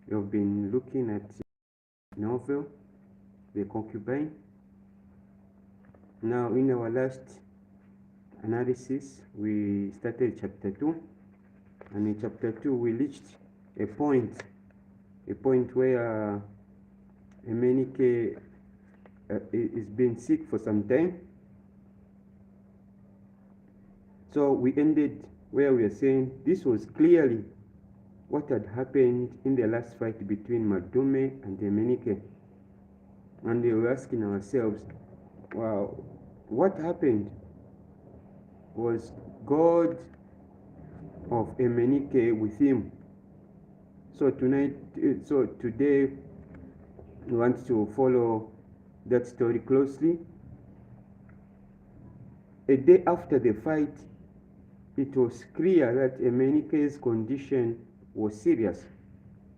We've been looking at the novel, The Concubine. Now, in our last analysis, we started chapter 2, and in chapter 2, we reached a point where Emenike is being sick for some time. So we ended where we are saying this was clearly what had happened in the last fight between Madume and Emenike. And we were asking ourselves, wow, what happened? Was God of Emenike with him? So today we want to follow that story closely. A day after the fight, it was clear that Emenike's condition was serious.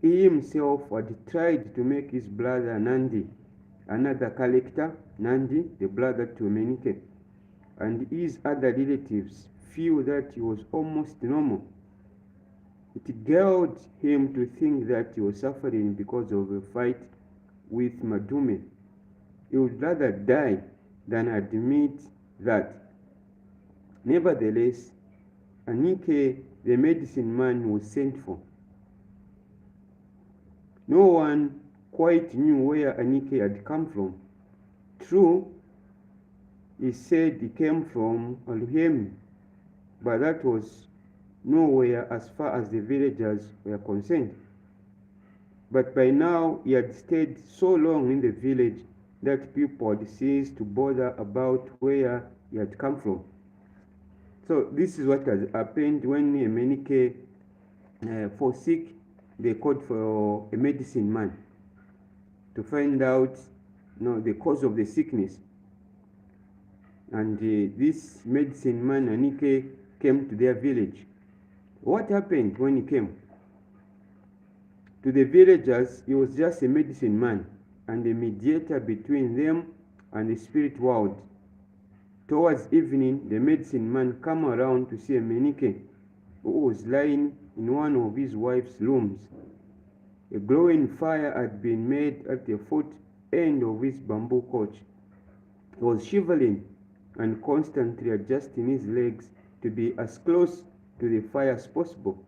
He himself had tried to make his brother Nandi, another character, Nandi, the brother to Emenike, and his other relatives feel that he was almost normal. It galled him to think that he was suffering because of a fight with Madume. He would rather die than admit that. Nevertheless, Anike, the medicine man, was sent for. No one quite knew where Anike had come from. True, he said he came from Aluhemi, but that was nowhere as far as the villagers were concerned. But by now he had stayed so long in the village that people had ceased to bother about where he had come from. So this is what has happened when Emenike for sick. They called for a medicine man to find out the cause of the sickness. And this medicine man, Anike, came to their village. What happened when he came? To the villagers, he was just a medicine man and a mediator between them and the spirit world. Towards evening, the medicine man came around to see Emenike, who was lying in one of his wife's rooms. A glowing fire had been made at the foot end of his bamboo couch. He was shivering and constantly adjusting his legs to be as close to the fire as possible.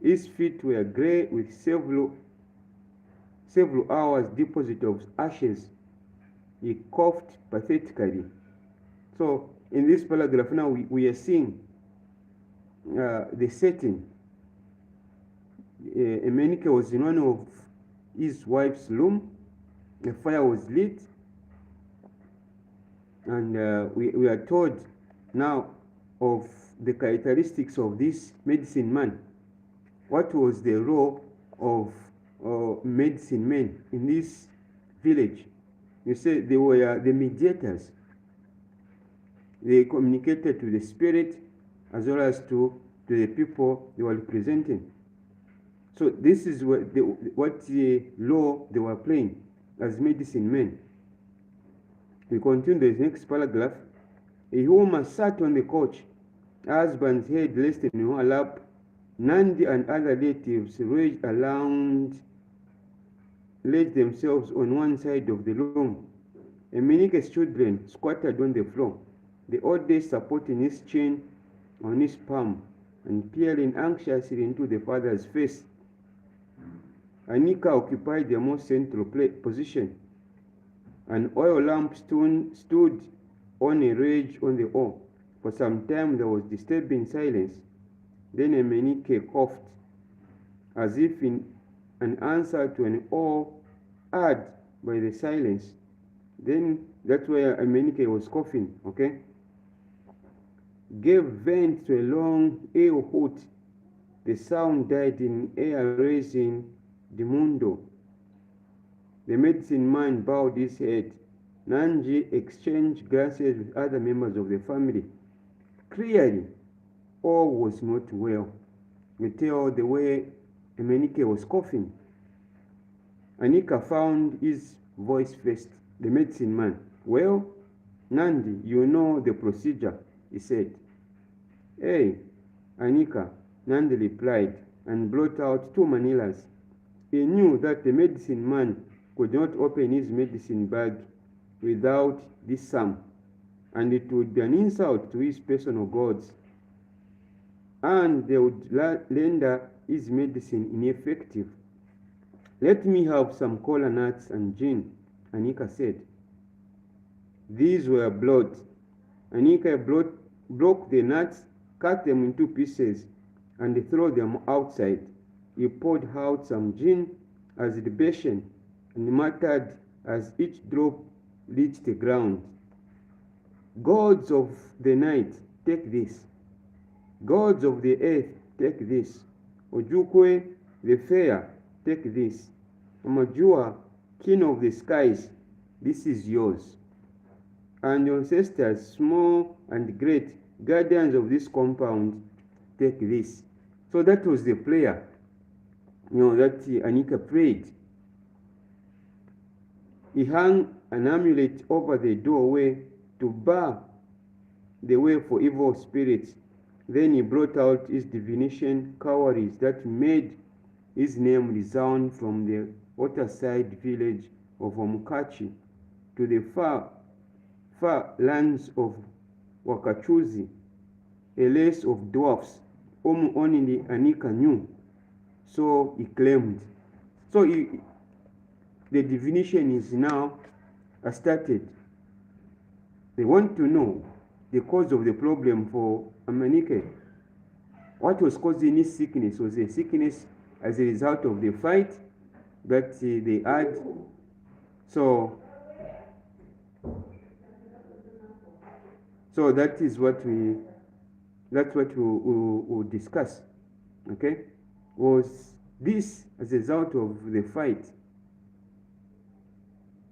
His feet were grey with several hours deposit of ashes. He coughed pathetically. So in this paragraph now we are seeing the setting. Emenike was in one of his wife's room. The fire was lit, and we are told now of the characteristics of this medicine man. What was the role of medicine men in this village? You say they were the mediators. They communicated to the spirit as well as to the people they were representing. So this is what the role they were playing as medicine men. We continue the next paragraph. A woman sat on the couch, her husband's head rested in her lap. Nandi and other relatives raged themselves on one side of the room. Emenike's children squatted on the floor, the oldest supporting his chin on his palm and peering anxiously into the father's face. Anika occupied the most central position. An oil lamp stood on a ridge on the wall. For some time there was disturbing silence. Then Emenike coughed, as if in an answer to an awe awed by the silence. Then that's where Emenike was coughing, okay? Gave vent to a long air hoot. The sound died in air raising the mundo. The medicine man bowed his head. Nanji exchanged glances with other members of the family. Clearly, all was not well. You tell the way Emenike was coughing. Anika found his voice first. The medicine man. Well, Nandi, you know the procedure, he said. Hey, Anika, Nandi replied and brought out 2 manillas. He knew that the medicine man could not open his medicine bag without this sum, and it would be an insult to his personal gods, and they would render his medicine ineffective. Let me have some cola nuts and gin, Anika said. These were blood. Anika broke the nuts, cut them into pieces, and threw them outside. He poured out some gin as libation and muttered as each drop reached the ground, "Gods of the night, take this. Gods of the earth, take this. Ojukwe the fair, take this. Amajua, king of the skies, this is yours. And your ancestors, small and great, guardians of this compound, take this." So that was the prayer, that Anika prayed. He hung an amulet over the doorway to bar the way for evil spirits. Then he brought out his divination cowries that made his name resound from the waterside village of Omukachi to the far lands of Wakachuzi, a race of dwarfs whom only Anika knew. So he claimed. So the divination is now started. They want to know the cause of the problem for Amanike. What was causing his sickness? Was a sickness as a result of the fight that they had? So that is what we will discuss. Okay, was this as a result of the fight?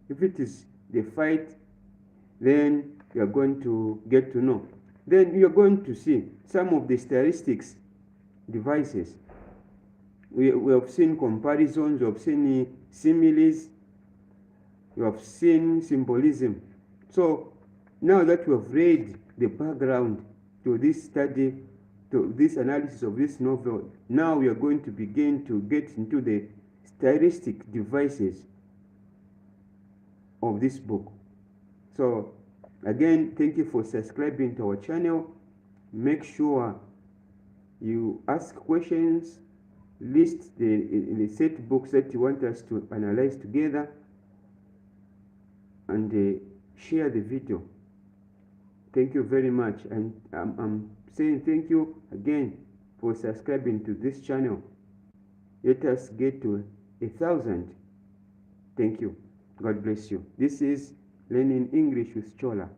If it is the fight, then we are going to get to know. Then we are going to see some of the statistics devices. We have seen comparisons, we have seen similes, we have seen symbolism. So now that we have read the background to this study, to this analysis of this novel, now we are going to begin to get into the stylistic devices of this book. So again, thank you for subscribing to our channel. Make sure you ask questions, list the set books that you want us to analyze together, and share the video. Thank you very much, and I'm saying thank you again for subscribing to this channel. Let us get to 1,000. Thank you. God bless you. This is Learning English with Chola.